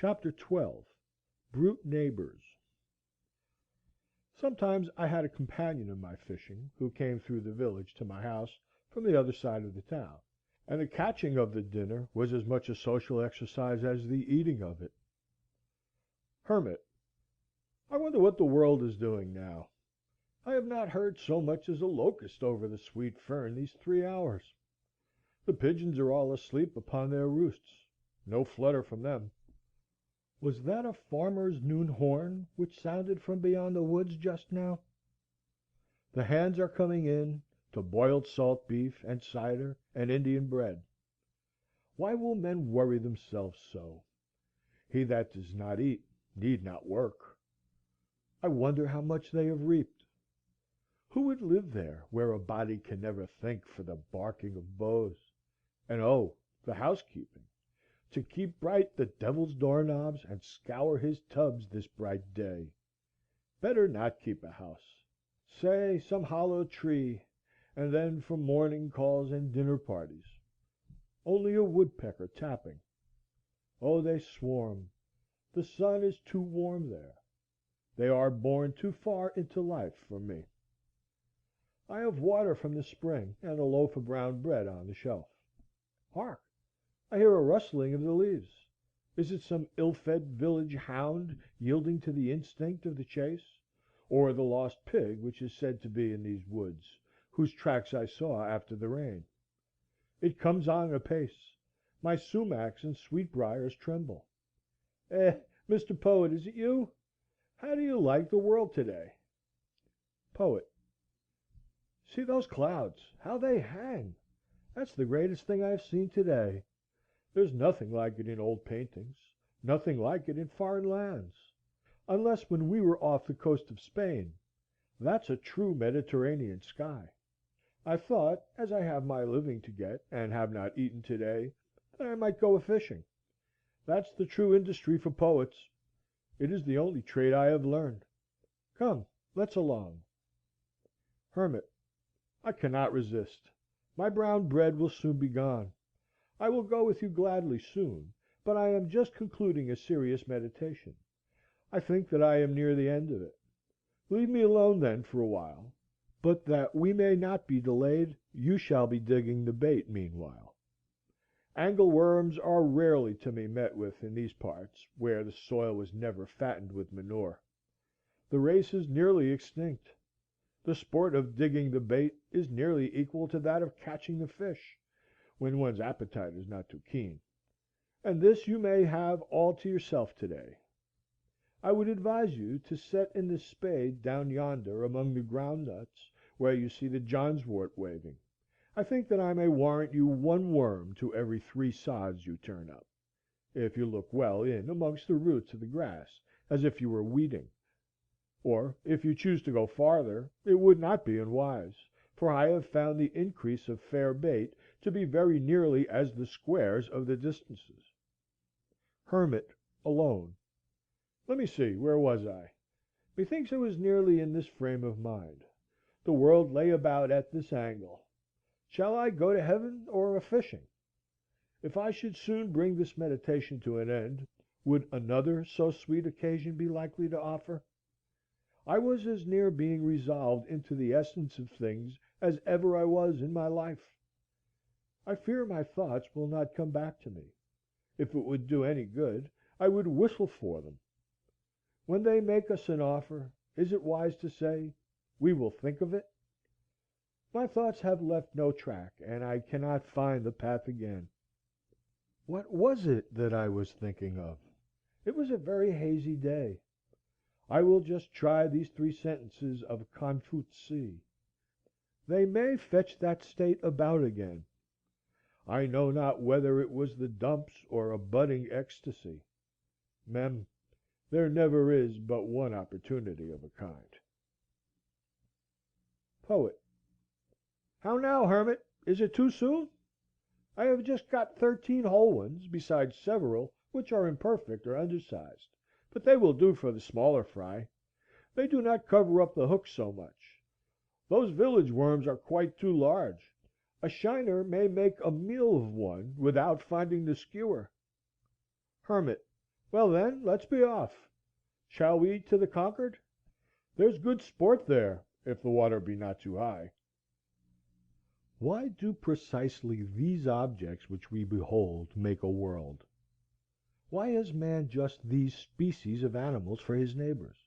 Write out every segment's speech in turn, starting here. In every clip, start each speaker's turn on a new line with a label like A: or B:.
A: Chapter 12. Brute Neighbors. Sometimes I had a companion in my fishing who came through the village to my house from the other side of the town, and the catching of the dinner was as much a social exercise as the eating of it. Hermit. I wonder what the world is doing now. I have not heard so much as a locust over the sweet fern these 3 hours. The pigeons are all asleep upon their roosts. No flutter from them. Was that a farmer's noon horn which sounded from beyond the woods just now? The hands are coming in to boiled salt beef and cider and Indian bread. Why will men worry themselves so? He that does not eat need not work. I wonder how much they have reaped. Who would live there where a body can never think for the barking of bows? And oh, the housekeeping! To keep bright the devil's doorknobs and scour his tubs this bright day. Better not keep a house. Say some hollow tree, and then for morning calls and dinner parties. Only a woodpecker tapping. Oh, they swarm. The sun is too warm there. They are born too far into life for me. I have water from the spring and a loaf of brown bread on the shelf. Hark! I hear a rustling of the leaves. Is it some ill-fed village hound yielding to the instinct of the chase, or the lost pig which is said to be in these woods, whose tracks I saw after the rain? It comes on apace. My sumacs and sweetbriers tremble. Mr. Poet, is it you? How do you like the world today? Poet. See those clouds, how they hang! That's the greatest thing I have seen today. There's nothing like it in old paintings, nothing like it in foreign lands, unless when we were off the coast of Spain. That's a true Mediterranean sky. I thought, as I have my living to get, and have not eaten today, that I might go a fishing. That's the true industry for poets. It is the only trade I have learned. Come, let's along. Hermit. I cannot resist. My brown bread will soon be gone. I will go with you gladly soon, but I am just concluding a serious meditation. I think that I am near the end of it. Leave me alone then for a while, but that we may not be delayed, you shall be digging the bait meanwhile. Angleworms are rarely to be met with in these parts, where the soil was never fattened with manure. The race is nearly extinct. The sport of digging the bait is nearly equal to that of catching the fish, when one's appetite is not too keen. And this you may have all to yourself today. I would advise you to set in the spade down yonder among the ground nuts, where you see the johnswort waving. I think that I may warrant you one worm to every 3 sods you turn up, if you look well in amongst the roots of the grass, as if you were weeding. Or, if you choose to go farther, it would not be unwise, for I have found the increase of fair bait to be very nearly as the squares of the distances. Hermit alone. Let me see, where was I? Methinks I was nearly in this frame of mind. The world lay about at this angle. Shall I go to heaven or a fishing? If I should soon bring this meditation to an end, would another so sweet occasion be likely to offer? I was as near being resolved into the essence of things as ever I was in my life. I fear my thoughts will not come back to me. If it would do any good, I would whistle for them. When they make us an offer, is it wise to say, "We will think of it"? My thoughts have left no track, and I cannot find the path again. What was it that I was thinking of? It was a very hazy day. I will just try these 3 sentences of Confucius. They may fetch that state about again. I know not whether it was the dumps or a budding ecstasy. Mem. There never is but one opportunity of a kind. Poet. How now, Hermit? Is it too soon? I have just got 13 whole ones, besides several which are imperfect or undersized, but they will do for the smaller fry. They do not cover up the hook so much. Those village worms are quite too large. A shiner may make a meal of one without finding the skewer. Hermit. Well, then, let's be off. Shall we to the Concord? There's good sport there, if the water be not too high. Why do precisely these objects which we behold make a world? Why has man just these species of animals for his neighbors?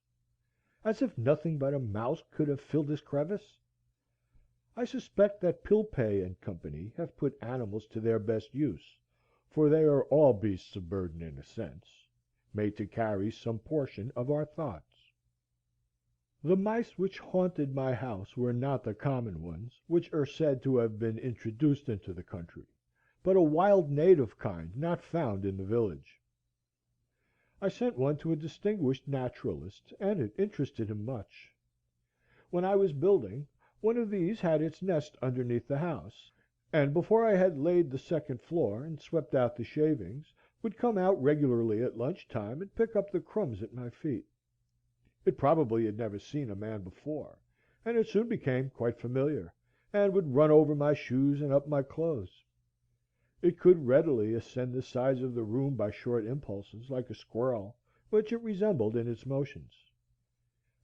A: As if nothing but a mouse could have filled this crevice? I suspect that Pilpay and Company have put animals to their best use, for they are all beasts of burden in a sense, made to carry some portion of our thoughts. The mice which haunted my house were not the common ones, which are said to have been introduced into the country, but a wild native kind not found in the village. I sent one to a distinguished naturalist, and it interested him much. When I was building, one of these had its nest underneath the house, and before I had laid the second floor and swept out the shavings, would come out regularly at lunch time and pick up the crumbs at my feet. It probably had never seen a man before, and it soon became quite familiar, and would run over my shoes and up my clothes. It could readily ascend the sides of the room by short impulses, like a squirrel, which it resembled in its motions.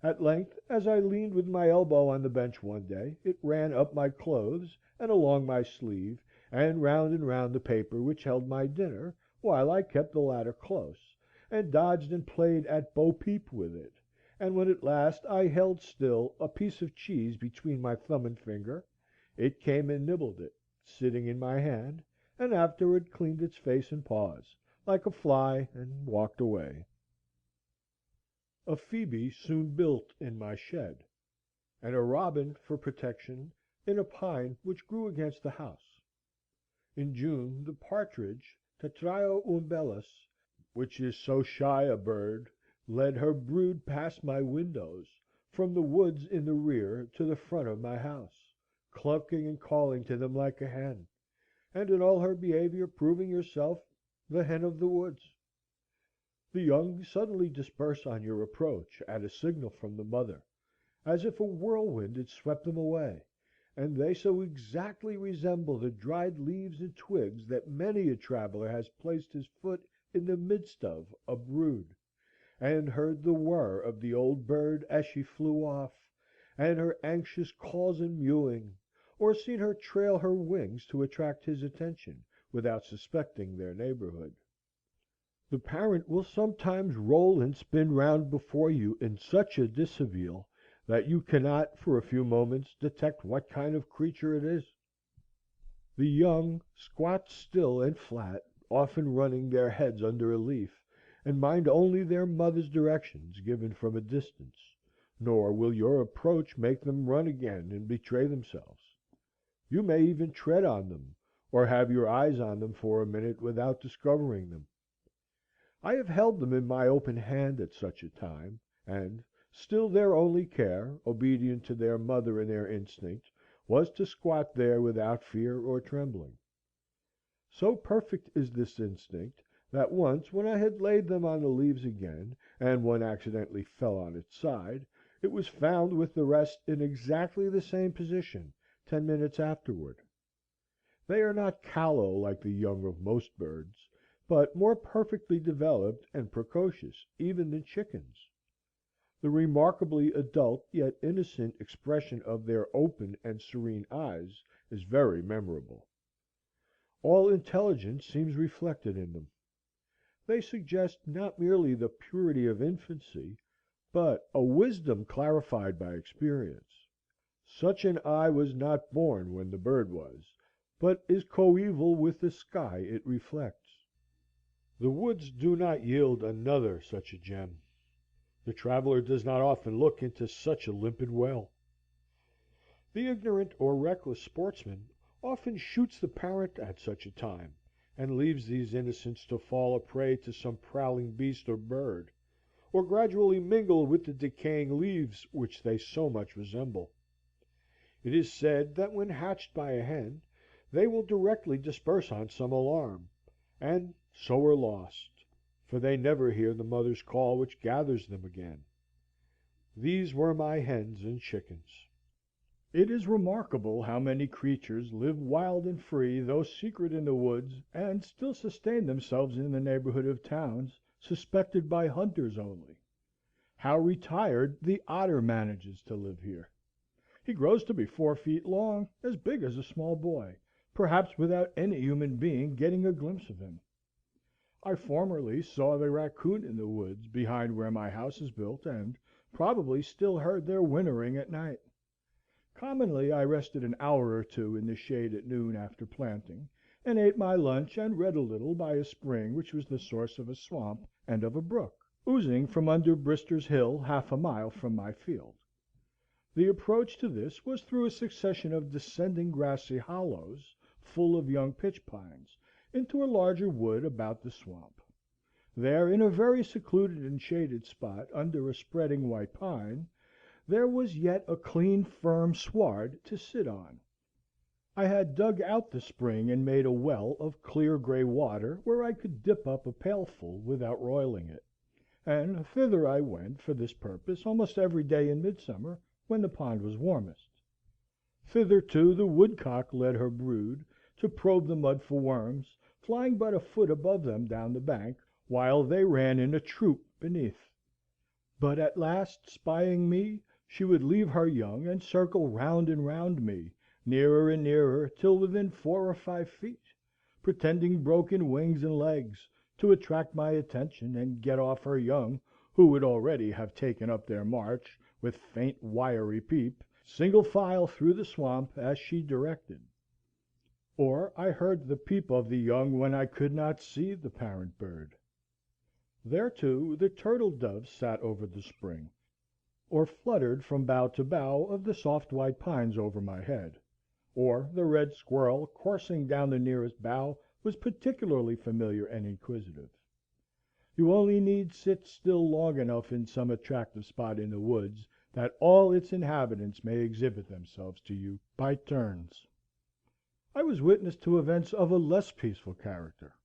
A: At length, as I leaned with my elbow on the bench one day, it ran up my clothes and along my sleeve, and round the paper which held my dinner, while I kept the latter close, and dodged and played at bo peep with it, and when at last I held still a piece of cheese between my thumb and finger, it came and nibbled it, sitting in my hand, and afterward cleaned its face and paws, like a fly, and walked away. A phoebe soon built in my shed, and a robin for protection in a pine which grew against the house. In June the partridge, Tetrao umbellus, which is so shy a bird, led her brood past my windows, from the woods in the rear to the front of my house, clucking and calling to them like a hen, and in all her behavior proving herself the hen of the woods. The young suddenly disperse on your approach at a signal from the mother, as if a whirlwind had swept them away, and they so exactly resemble the dried leaves and twigs that many a traveller has placed his foot in the midst of a brood, and heard the whir of the old bird as she flew off, and her anxious calls and mewing, or seen her trail her wings to attract his attention, without suspecting their neighborhood. The parent will sometimes roll and spin round before you in such a dishabille that you cannot for a few moments detect what kind of creature it is. The young squat still and flat, often running their heads under a leaf, and mind only their mother's directions given from a distance, nor will your approach make them run again and betray themselves. You may even tread on them, or have your eyes on them for a minute without discovering them. I have held them in my open hand at such a time, and still their only care, obedient to their mother and their instinct, was to squat there without fear or trembling. So perfect is this instinct, that once when I had laid them on the leaves again, and one accidentally fell on its side, it was found with the rest in exactly the same position 10 minutes afterward. They are not callow like the young of most birds, but more perfectly developed and precocious even than chickens. The remarkably adult yet innocent expression of their open and serene eyes is very memorable. All intelligence seems reflected in them. They suggest not merely the purity of infancy, but a wisdom clarified by experience. Such an eye was not born when the bird was, but is coeval with the sky it reflects. The woods do not yield another such a gem. The traveller does not often look into such a limpid well. The ignorant or reckless sportsman often shoots the parent at such a time, and leaves these innocents to fall a prey to some prowling beast or bird, or gradually mingle with the decaying leaves which they so much resemble. It is said that when hatched by a hen, they will directly disperse on some alarm, and so are lost, for they never hear the mother's call which gathers them again. These were my hens and chickens. It is remarkable how many creatures live wild and free, though secret in the woods, and still sustain themselves in the neighborhood of towns, suspected by hunters only. How retired the otter manages to live here. He grows to be 4 feet long, as big as a small boy, perhaps without any human being getting a glimpse of him. I formerly saw the raccoon in the woods behind where my house is built, and probably still heard their whinnering at night. Commonly I rested an hour or two in the shade at noon after planting, and ate my lunch and read a little by a spring which was the source of a swamp and of a brook, oozing from under Brister's Hill, half a mile from my field. The approach to this was through a succession of descending grassy hollows, full of young pitch pines, into a larger wood about the swamp. There, in a very secluded and shaded spot, under a spreading white pine, there was yet a clean, firm sward to sit on. I had dug out the spring and made a well of clear gray water where I could dip up a pailful without roiling it, and thither I went for this purpose almost every day in midsummer, when the pond was warmest. Thither, too, the woodcock led her brood, to probe the mud for worms, flying but a foot above them down the bank, while they ran in a troop beneath. But at last, spying me, she would leave her young and circle round and round me, nearer and nearer, till within 4 or 5 feet, pretending broken wings and legs, to attract my attention and get off her young, who would already have taken up their march, with faint wiry peep, single file through the swamp, as she directed. Or I heard the peep of the young when I could not see the parent bird. There, too, the turtle doves sat over the spring, or fluttered from bough to bough of the soft white pines over my head, or the red squirrel coursing down the nearest bough was particularly familiar and inquisitive. You only need sit still long enough in some attractive spot in the woods, that all its inhabitants may exhibit themselves to you by turns. I was witness to events of a less peaceful character.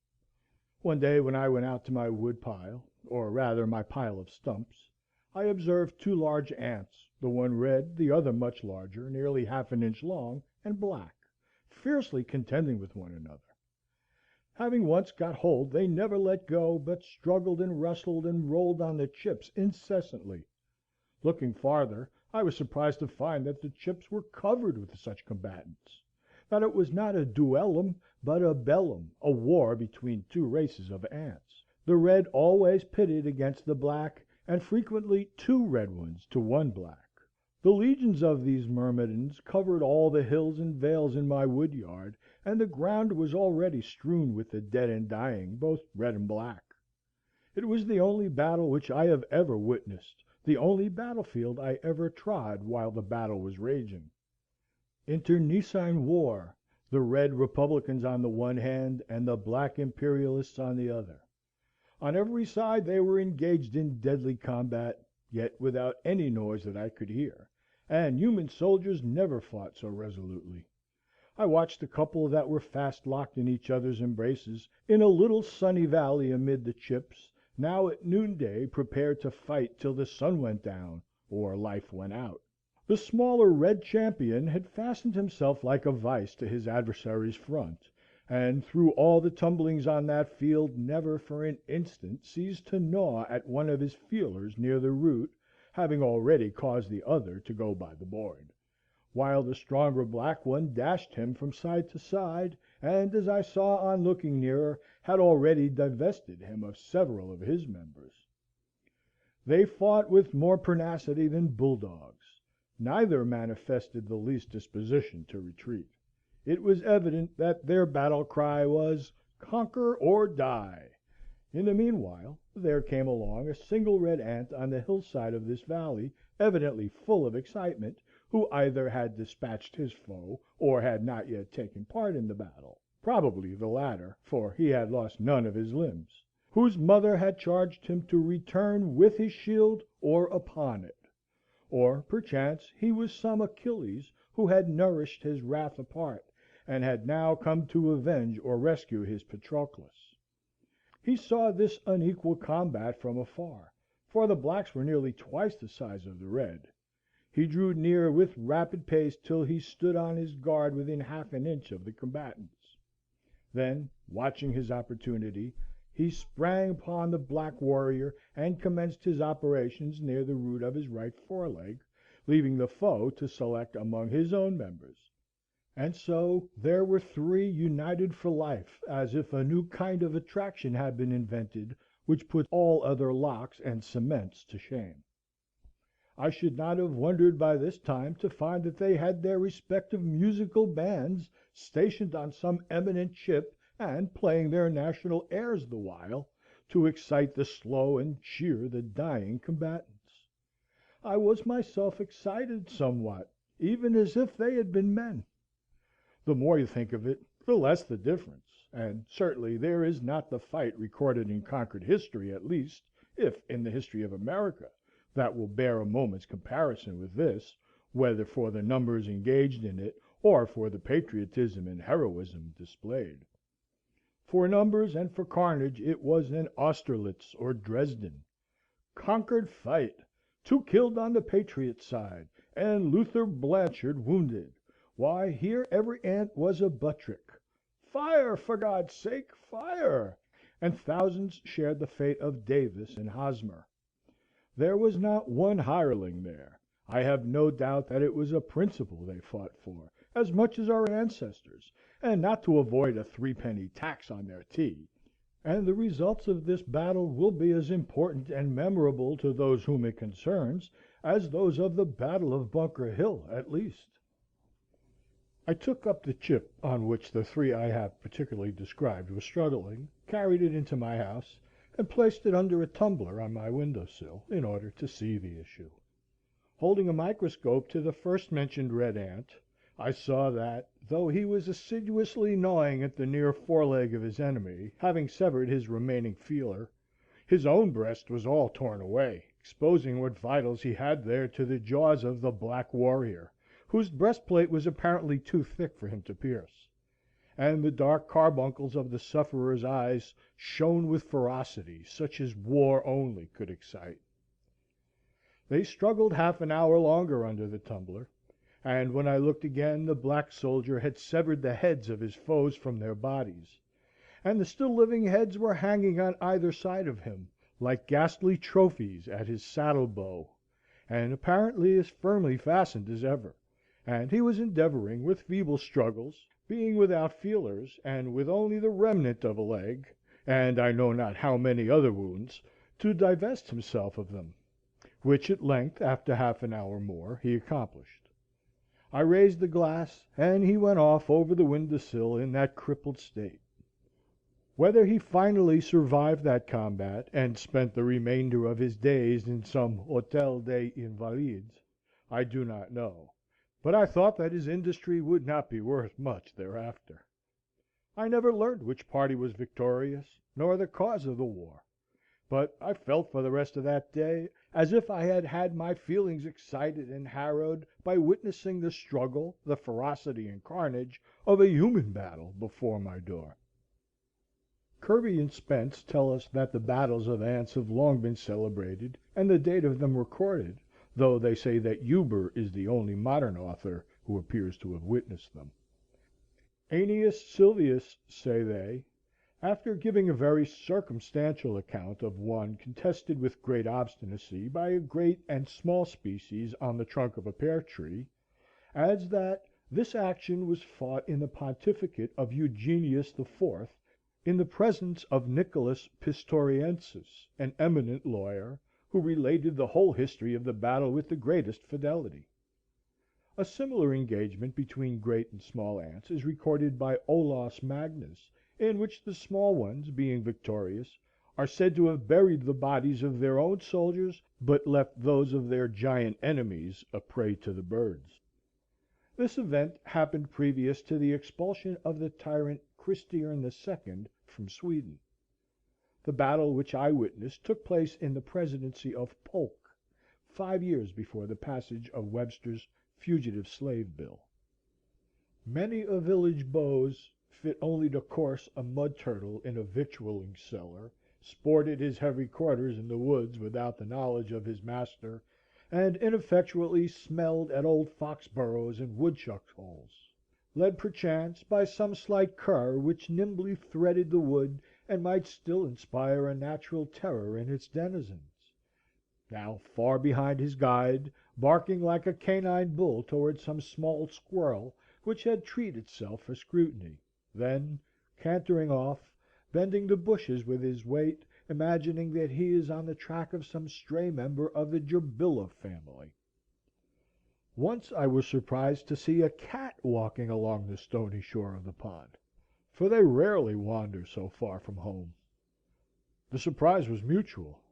A: One day when I went out to my wood pile, or rather my pile of stumps, I observed 2 large ants, the one red, the other much larger, nearly half an inch long, and black, fiercely contending with one another. Having once got hold, they never let go, but struggled and wrestled and rolled on the chips incessantly. Looking farther, I was surprised to find that the chips were covered with such combatants; that it was not a duellum, but a bellum, a war between 2 races of ants, the red always pitted against the black, and frequently 2 red ones to 1 black. The legions of these myrmidons covered all the hills and vales in my wood yard, and the ground was already strewn with the dead and dying, both red and black. It was the only battle which I have ever witnessed, the only battlefield I ever trod while the battle was raging. Internecine war, the red republicans on the one hand, and the black imperialists on the other. On every side they were engaged in deadly combat, yet without any noise that I could hear, and human soldiers never fought so resolutely. I watched a couple that were fast locked in each other's embraces, in a little sunny valley amid the chips, now at noonday prepared to fight till the sun went down, or life went out. The smaller red champion had fastened himself like a vice to his adversary's front, and through all the tumblings on that field never for an instant ceased to gnaw at one of his feelers near the root, having already caused the other to go by the board, while the stronger black one dashed him from side to side, and, as I saw on looking nearer, had already divested him of several of his members. They fought with more pertinacity than bulldogs. Neither manifested the least disposition to retreat. It was evident that their battle cry was, "Conquer or die." In the meanwhile, there came along a single red ant on the hillside of this valley, evidently full of excitement, who either had dispatched his foe, or had not yet taken part in the battle, probably the latter, for he had lost none of his limbs, whose mother had charged him to return with his shield or upon it; or perchance he was some Achilles who had nourished his wrath apart, and had now come to avenge or rescue his Patroclus. He saw this unequal combat from afar, for the blacks were nearly twice the size of the red. He drew near with rapid pace till he stood on his guard within half an inch of the combatants. Then, watching his opportunity, he sprang upon the black warrior and commenced his operations near the root of his right foreleg, leaving the foe to select among his own members. And so there were three united for life, as if a new kind of attraction had been invented which put all other locks and cements to shame. I should not have wondered by this time to find that they had their respective musical bands stationed on some eminent ship and playing their national airs the while, to excite the slow and cheer the dying combatants. I was myself excited somewhat, even as if they had been men. The more you think of it, the less the difference, and certainly there is not the fight recorded in Concord history, at least, if in the history of America, that will bear a moment's comparison with this, whether for the numbers engaged in it or for the patriotism and heroism displayed. For numbers and for carnage it was an Austerlitz or Dresden. Concord fight! 2 killed on the patriot side, and Luther Blanchard wounded. Why, here every ant was a Buttrick. Fire, for God's sake, fire! And thousands shared the fate of Davis and Hosmer. There was not one hireling there. I have no doubt that it was a principle they fought for, as much as our ancestors, and not to avoid a 3-penny tax on their tea. And the results of this battle will be as important and memorable to those whom it concerns as those of the Battle of Bunker Hill, at least. I took up the chip on which the three I have particularly described were struggling, carried it into my house, and placed it under a tumbler on my window sill, in order to see the issue. Holding a microscope to the first mentioned red ant, I saw that, though he was assiduously gnawing at the near foreleg of his enemy, having severed his remaining feeler, his own breast was all torn away, exposing what vitals he had there to the jaws of the black warrior, whose breastplate was apparently too thick for him to pierce, and the dark carbuncles of the sufferer's eyes shone with ferocity such as war only could excite. They struggled half an hour longer under the tumbler, and when I looked again the black soldier had severed the heads of his foes from their bodies, and the still living heads were hanging on either side of him, like ghastly trophies at his saddle bow, and apparently as firmly fastened as ever, and he was endeavoring with feeble struggles, being without feelers, and with only the remnant of a leg, and I know not how many other wounds, to divest himself of them, which at length, after half an hour more, he accomplished. I raised the glass, and he went off over the window sill in that crippled state. Whether he finally survived that combat, and spent the remainder of his days in some Hotel des Invalides, I do not know, but I thought that his industry would not be worth much thereafter. I never learned which party was victorious, nor the cause of the war, but I felt for the rest of that day as if I had had my feelings excited and harrowed by witnessing the struggle, the ferocity and carnage of a human battle before my door. Kirby and Spence tell us that the battles of ants have long been celebrated and the date of them recorded, though they say that Huber is the only modern author who appears to have witnessed them. Aeneas Sylvius, say they, after giving a very circumstantial account of one contested with great obstinacy by a great and small species on the trunk of a pear tree, adds that this action was fought in the pontificate of Eugenius IV., in the presence of Nicholas Pistoriensis, an eminent lawyer, who related the whole history of the battle with the greatest fidelity. A similar engagement between great and small ants is recorded by Olaus Magnus, in which the small ones, being victorious, are said to have buried the bodies of their own soldiers, but left those of their giant enemies a prey to the birds. This event happened previous to the expulsion of the tyrant Christiern II from Sweden. The battle which I witnessed took place in the presidency of Polk, 5 years before the passage of Webster's Fugitive Slave Bill. Many a village beau, fit only to course a mud turtle in a victualling cellar, sported his heavy quarters in the woods without the knowledge of his master, and ineffectually smelled at old fox burrows and woodchuck holes, led perchance by some slight cur which nimbly threaded the wood and might still inspire a natural terror in its denizens. Now far behind his guide, barking like a canine bull toward some small squirrel which had treed itself for scrutiny, then cantering off, bending the bushes with his weight, imagining that he is on the track of some stray member of the gerbilla family. Once I was surprised to see a cat walking along the stony shore of the pond, for they rarely wander so far from home. The surprise was mutual.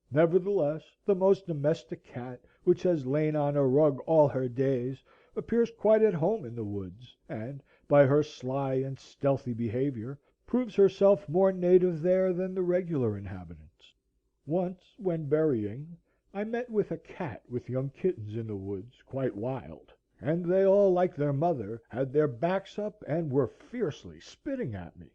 A: Nevertheless, the most domestic cat, which has lain on a rug all her days, appears quite at home in the woods, and, by her sly and stealthy behavior, proves herself more native there than the regular inhabitants. Once, when berrying, I met with a cat with young kittens in the woods, quite wild, and they all, like their mother, had their backs up and were fiercely spitting at me.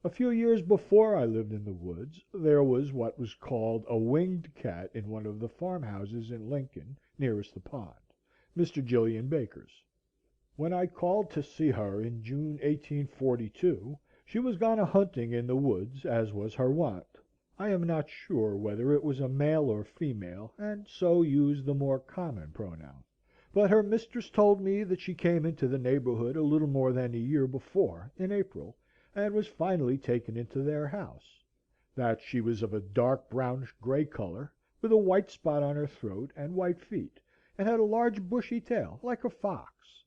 A: A few years before I lived in the woods, there was what was called a winged cat in one of the farmhouses in Lincoln, nearest the pond, Mr. Gillian Baker's. When I called to see her in June, 1842, she was gone a hunting in the woods, as was her wont. I am not sure whether it was a male or female, and so used the more common pronoun. But her mistress told me that she came into the neighborhood a little more than a year before, in April, and was finally taken into their house; that she was of a dark brownish gray color, with a white spot on her throat and white feet, and had a large bushy tail, like a fox;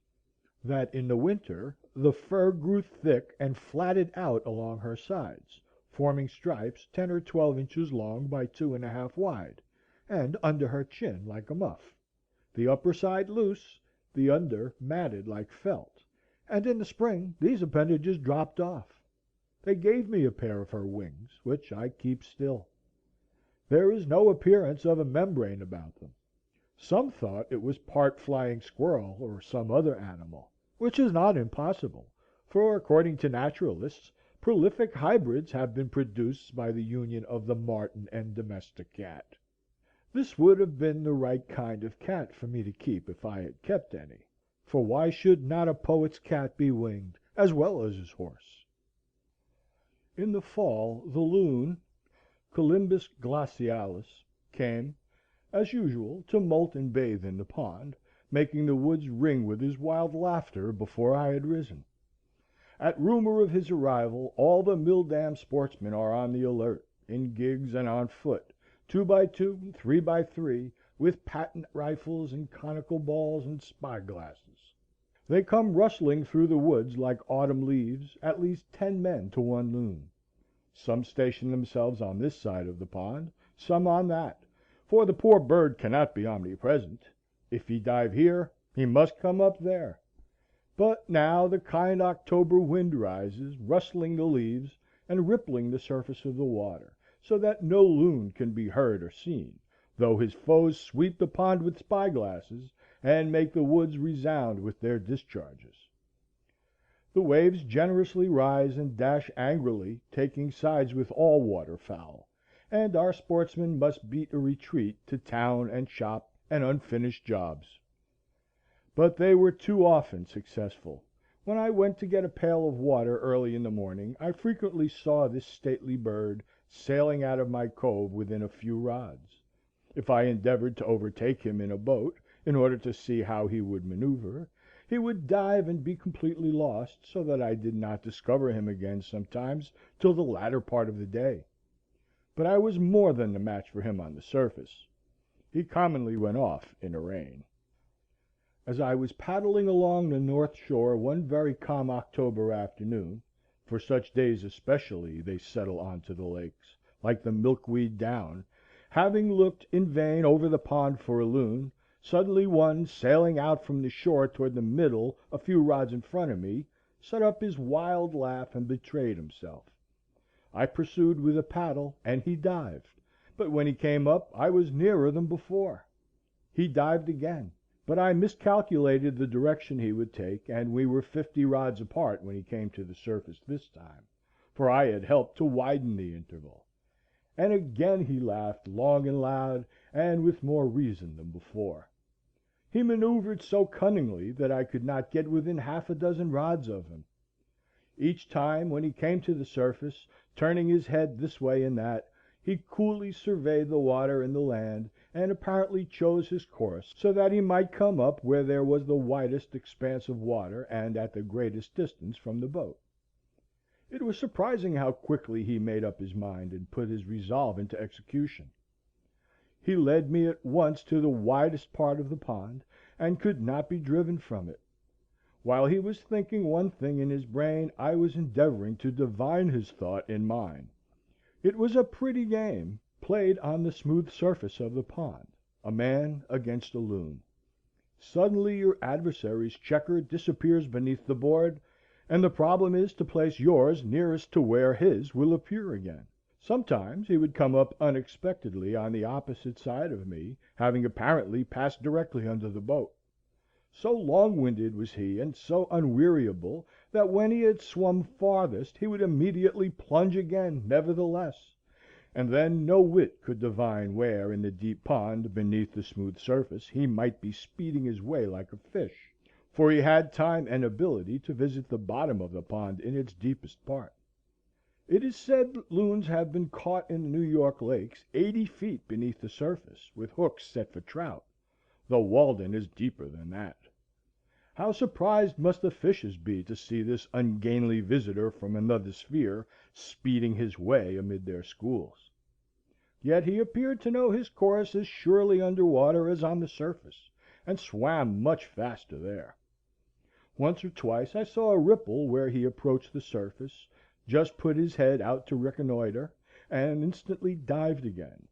A: that in the winter the fur grew thick and flatted out along her sides, forming stripes 10 or 12 inches long by 2½ wide, and under her chin like a muff, the upper side loose, the under matted like felt, and in the spring these appendages dropped off. They gave me a pair of her wings, which I keep still. There is no appearance of a membrane about them. Some thought it was part flying squirrel or some other animal, which is not impossible, for, according to naturalists, prolific hybrids have been produced by the union of the marten and domestic cat. This would have been the right kind of cat for me to keep if I had kept any, for why should not a poet's cat be winged, as well as his horse? In the fall the loon (Colymbus glacialis) came, as usual, to molt and bathe in the pond, making the woods ring with his wild laughter before I had risen. At rumor of his arrival, all the mill dam sportsmen are on the alert, in gigs and on foot, 2 by 2, 3 by 3, with patent rifles and conical balls and spy glasses. They come rustling through the woods like autumn leaves, at least 10 men to one loon. Some station themselves on this side of the pond, some on that, for the poor bird cannot be omnipresent. If he dive here, he must come up there. But now the kind October wind rises, rustling the leaves and rippling the surface of the water, so that no loon can be heard or seen, though his foes sweep the pond with spy glasses and make the woods resound with their discharges. The waves generously rise and dash angrily, taking sides with all waterfowl, and our sportsmen must beat a retreat to town and shop and unfinished jobs. But they were too often successful. When I went to get a pail of water early in the morning, I frequently saw this stately bird sailing out of my cove within a few rods. If I endeavored to overtake him in a boat, in order to see how he would maneuver, he would dive and be completely lost, so that I did not discover him again sometimes till the latter part of the day. But I was more than the match for him on the surface. He commonly went off in a rain. As I was paddling along the north shore one very calm October afternoon, for such days especially they settle on to the lakes, like the milkweed down, having looked in vain over the pond for a loon, suddenly one, sailing out from the shore toward the middle a few rods in front of me, set up his wild laugh and betrayed himself. I pursued with a paddle, and he dived, but when he came up I was nearer than before. He dived again, but I miscalculated the direction he would take, and we were 50 rods apart when he came to the surface this time, for I had helped to widen the interval. And again he laughed long and loud, and with more reason than before. He maneuvered so cunningly that I could not get within half a dozen rods of him. Each time, when he came to the surface, Turning his head this way and that, he coolly surveyed the water and the land, and apparently chose his course so that he might come up where there was the widest expanse of water and at the greatest distance from the boat. It was surprising how quickly he made up his mind and put his resolve into execution. He led me at once to the widest part of the pond, and could not be driven from it. While he was thinking one thing in his brain, I was endeavoring to divine his thought in mine. It was a pretty game, played on the smooth surface of the pond, a man against a loon. Suddenly your adversary's checker disappears beneath the board, and the problem is to place yours nearest to where his will appear again. Sometimes he would come up unexpectedly on the opposite side of me, having apparently passed directly under the boat. So long-winded was he and so unweariable that when he had swum farthest he would immediately plunge again nevertheless, and then no wit could divine where in the deep pond beneath the smooth surface he might be speeding his way like a fish, for he had time and ability to visit the bottom of the pond in its deepest part. It is said that loons have been caught in the New York lakes 80 feet beneath the surface, with hooks set for trout, though Walden is deeper than that. How surprised must the fishes be to see this ungainly visitor from another sphere speeding his way amid their schools! Yet he appeared to know his course as surely under water as on the surface, and swam much faster there. Once or twice I saw a ripple where he approached the surface, just put his head out to reconnoitre, and instantly dived again.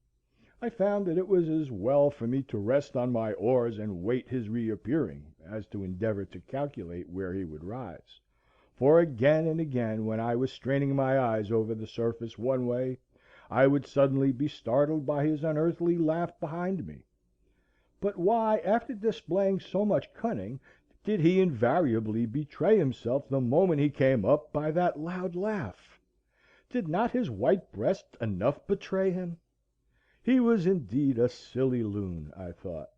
A: I found that it was as well for me to rest on my oars and wait his reappearing as to endeavor to calculate where he would rise, for again and again when I was straining my eyes over the surface one way, I would suddenly be startled by his unearthly laugh behind me. But why, after displaying so much cunning, did he invariably betray himself the moment he came up by that loud laugh? Did not his white breast enough betray him? He was indeed a silly loon, I thought.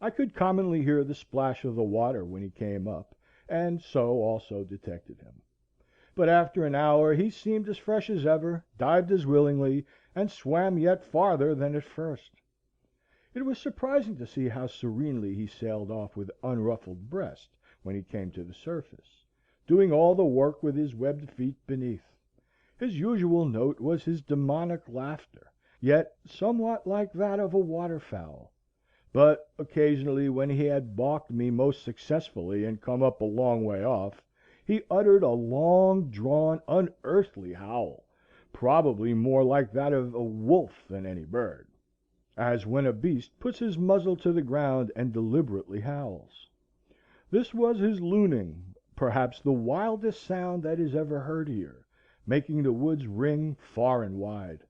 A: I could commonly hear the splash of the water when he came up, and so also detected him. But after an hour he seemed as fresh as ever, dived as willingly, and swam yet farther than at first. It was surprising to see how serenely he sailed off with unruffled breast when he came to the surface, doing all the work with his webbed feet beneath. His usual note was his demoniac laughter, yet somewhat like that of a waterfowl. But occasionally, when he had balked me most successfully and come up a long way off, he uttered a long-drawn, unearthly howl, probably more like that of a wolf than any bird, as when a beast puts his muzzle to the ground and deliberately howls. This was his looning, perhaps the wildest sound that is ever heard here, making the woods ring far and wide.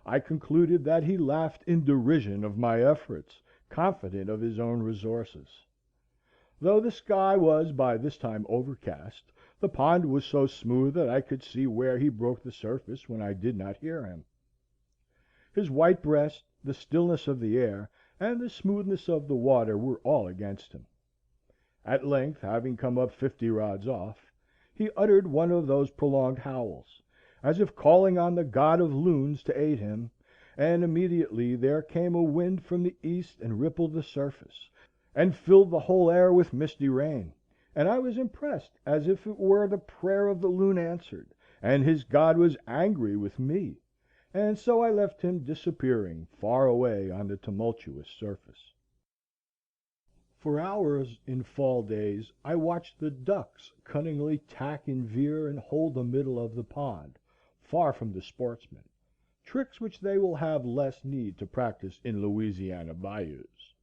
A: I concluded that he laughed in derision of my efforts, confident of his own resources. Though the sky was by this time overcast, the pond was so smooth that I could see where he broke the surface when I did not hear him. His white breast, the stillness of the air, and the smoothness of the water were all against him. At length, having come up 50 rods off, he uttered one of those prolonged howls, as if calling on the god of loons to aid him, and immediately there came a wind from the east and rippled the surface, and filled the whole air with misty rain, and I was impressed as if it were the prayer of the loon answered, and his god was angry with me, and so I left him disappearing far away on the tumultuous surface. For hours in fall days I watched the ducks cunningly tack and veer and hold the middle of the pond, far from the sportsmen, tricks which they will have less need to practice in Louisiana bayous.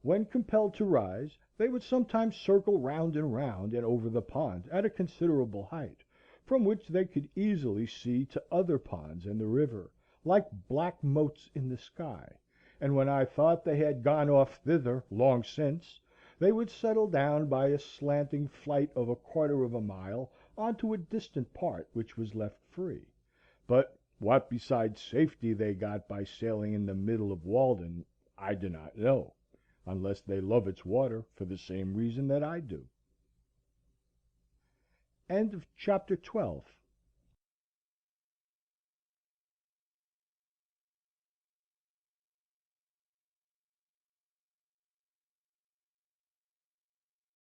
A: When compelled to rise, they would sometimes circle round and round and over the pond at a considerable height, from which they could easily see to other ponds and the river, like black motes in the sky, and when I thought they had gone off thither long since, they would settle down by a slanting flight of 1/4 of a mile on to a distant part which was left free, but what besides safety they got by sailing in the middle of Walden, I do not know, unless they love its water for the same reason that I do. Chapter 13.